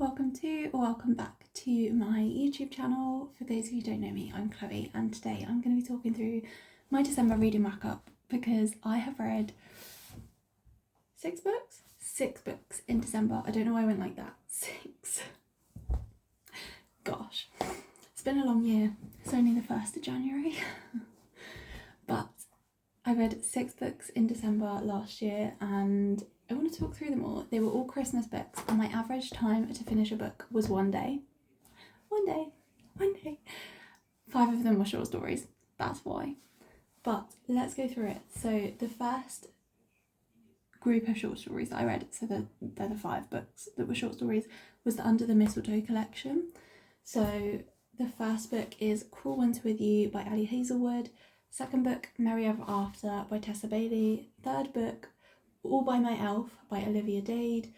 Welcome back to my YouTube channel. For those of you who don't know me, I'm Chloe, and today I'm going to be talking through my December reading wrap-up because I have read six books in December. I don't know why I went like that. Six. Gosh, it's been a long year. It's only the 1st of January. But I read 6 books in December last year and I want to talk through them all. They were all Christmas books and my average time to finish a book was one day. 5 of them were short stories, that's why. But let's go through it. So the first group of short stories that I read, so they're the 5 books that were short stories, was the Under the Mistletoe collection. So the first book is Cruel Winter with You by Ali Hazelwood. Second book, Merry Ever After by Tessa Bailey. Third book, All by My Elf by Olivia Dade.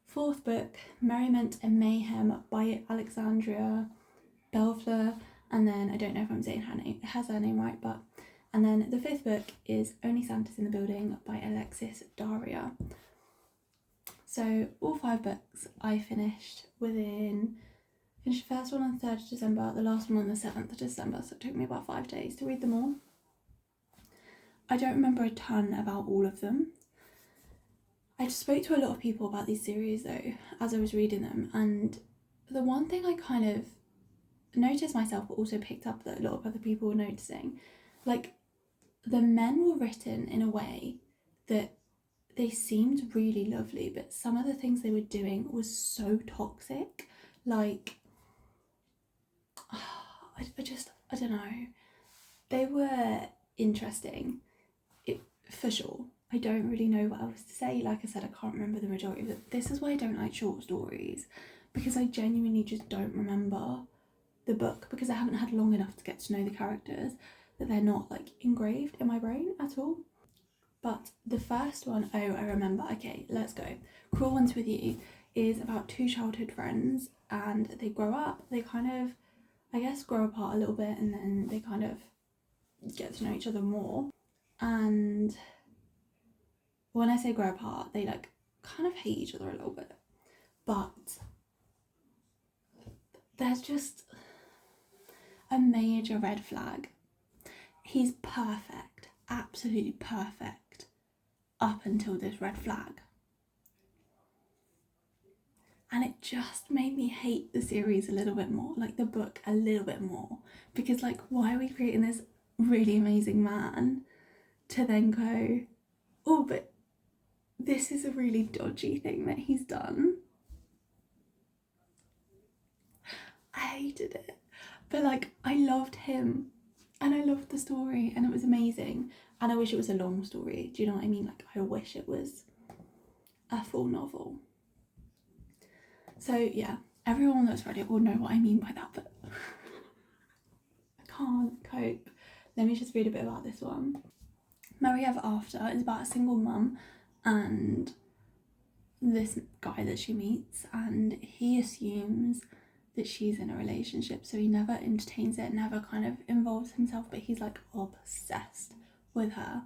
Fourth book, Merriment and Mayhem by Alexandria Belfleur. And then, I don't know if I'm saying her name right, but... And then the 5th book is Only Santa's in the Building by Alexis Daria. So all 5 books I finished the first one on the 3rd of December, the last one on the 7th of December, so it took me about 5 days to read them all. I don't remember a ton about all of them. I spoke to a lot of people about these series though, as I was reading them, and the one thing I kind of noticed myself, but also picked up that a lot of other people were noticing, like, the men were written in a way that they seemed really lovely, but some of the things they were doing was so toxic. Like, I don't know. They were interesting, for sure. I don't really know what else to say. Like I said, I can't remember the majority of it. This is why I don't like short stories, because I genuinely just don't remember the book, because I haven't had long enough to get to know the characters, that they're not like engraved in my brain at all. But the first one, I remember. Okay, let's go. Cruel Ones With You is about 2 childhood friends, and they grow up. They kind of, I guess, grow apart a little bit, and then they kind of get to know each other more. And when I say grow apart, they like kind of hate each other a little bit. But there's just a major red flag. He's perfect, absolutely perfect, up until this red flag. And it just made me hate the series a little bit more, like the book a little bit more. Because, like, why are we creating this really amazing man to then go, oh, but this is a really dodgy thing that he's done? I hated it. But, like, I loved him. And I loved the story, and it was amazing. And I wish it was a long story. Do you know what I mean? Like, I wish it was a full novel. So, yeah, everyone that's read it will know what I mean by that, but I can't cope. Let me just read a bit about this one. Merry Ever After is about a single mum and this guy that she meets, and he assumes that she's in a relationship, so he never entertains it, never kind of involves himself, but he's like obsessed with her.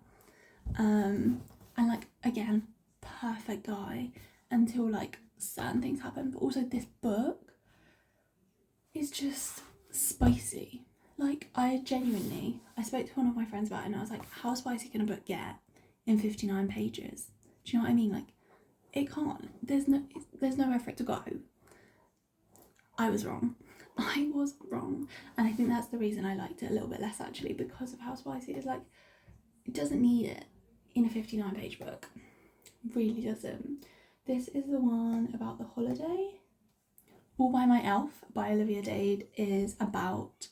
And like, again, perfect guy until like certain things happen. But also this book is just spicy. Like, I spoke to one of my friends about it, and I was like, how spicy can a book get in 59 pages? Do you know what I mean? Like, it can't. There's nowhere for it to go. I was wrong. And I think that's the reason I liked it a little bit less, actually, because of how spicy it is. Like, it doesn't need it in a 59 page book. It really doesn't. This is the one about the holiday. All by My Elf by Olivia Dade is about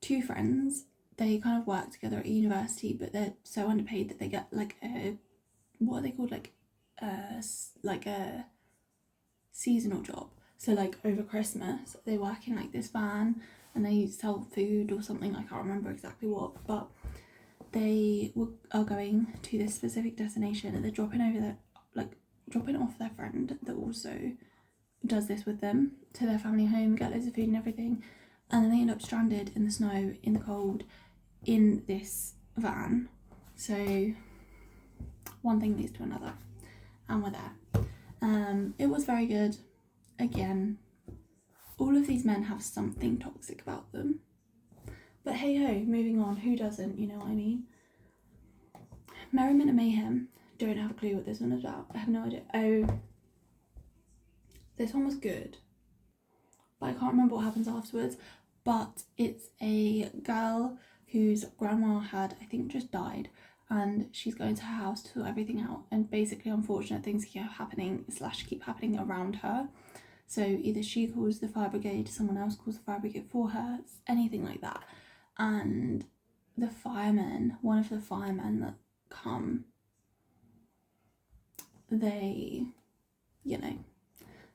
2 friends. They kind of work together at university, but they're so underpaid that they get like what are they called, like a seasonal job. So like over Christmas they work in like this van and they sell food or something. I can't remember exactly what, but they are going to this specific destination, and they're dropping off their friend that also does this with them to their family home, get loads of food and everything, and then they end up stranded in the snow, in the cold, in this van. So one thing leads to another, and we're there. It was very good. again, all of these men have something toxic about them. But hey ho, moving on, who doesn't, you know what I mean? Merriment and Mayhem, don't have a clue what this one is about. I have no idea. Oh, this one was good, but I can't remember what happens afterwards. But it's a girl whose grandma had, I think, just died, and she's going to her house to sort everything out, and basically unfortunate things keep happening around her. So either she calls the fire brigade, someone else calls the fire brigade for her, anything like that. And the firemen, one of the firemen that come, they, you know,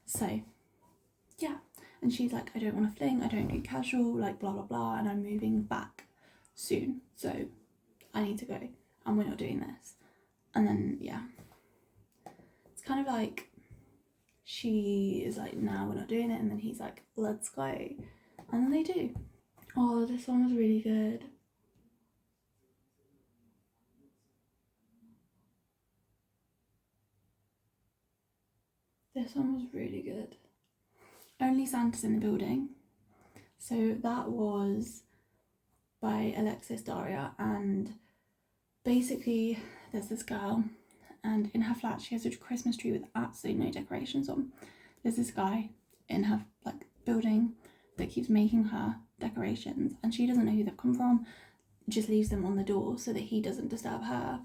so yeah. And she's like, I don't want to fling, I don't do casual, like blah blah blah, and I'm moving back soon, so I need to go, and we're not doing this. And then yeah, it's kind of like she is like, nah, we're not doing it, and then he's like, let's go, and then they do. Oh, this one was really good. This one was really good. Only Santa's in the Building. So that was by Alexis Daria, and basically there's this girl, and in her flat she has a Christmas tree with absolutely no decorations on. There's this guy in her like building that keeps making her decorations, and she doesn't know who they've come from, just leaves them on the door so that he doesn't disturb her.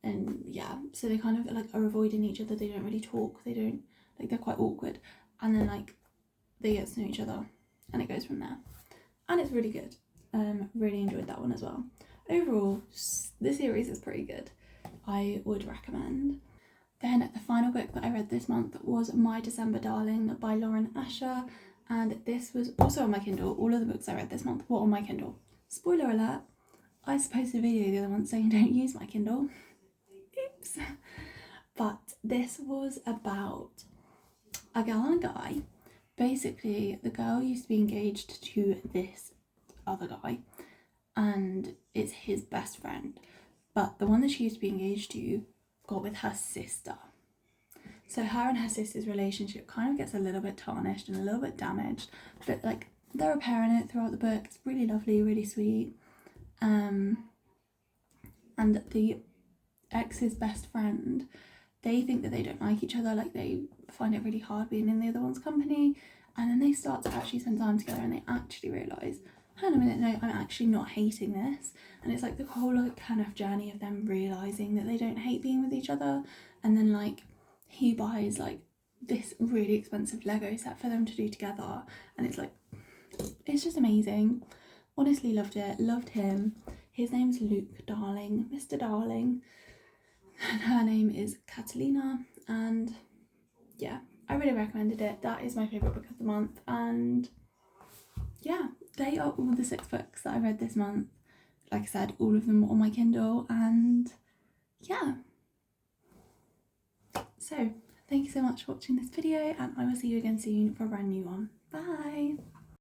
And yeah, so they kind of like are avoiding each other. They don't really talk, they don't, like, they're quite awkward, and then like they get to know each other, and it goes from there, and it's really good. Really enjoyed that one as well. Overall, the series is pretty good. I would recommend. Then the final book that I read this month was My December Darling by Lauren Asher, and this was also on my Kindle. All of the books I read this month were on my Kindle. Spoiler alert, I posted a video the other month saying don't use my Kindle. Oops. But this was about a girl and a guy. Basically, the girl used to be engaged to this other guy, and it's his best friend. But the one that she used to be engaged to got with her sister. So her and her sister's relationship kind of gets a little bit tarnished and a little bit damaged. But like, they're repairing it throughout the book. It's really lovely, really sweet. And the ex's best friend, they think that they don't like each other, like they find it really hard being in the other one's company, and then they start to actually spend time together, and they actually realise, hang on a minute, no, I'm actually not hating this. And it's like the whole like kind of journey of them realising that they don't hate being with each other. And then like he buys like this really expensive Lego set for them to do together, and it's like, it's just amazing. Honestly loved it, loved him. His name's Luke Darling, Mr. Darling, and her name is Catalina, and yeah, I really recommended it. That is my favourite book of the month, and yeah, they are all the 6 books that I read this month. Like I said, all of them were on my Kindle, and yeah. So, thank you so much for watching this video, and I will see you again soon for a brand new one. Bye!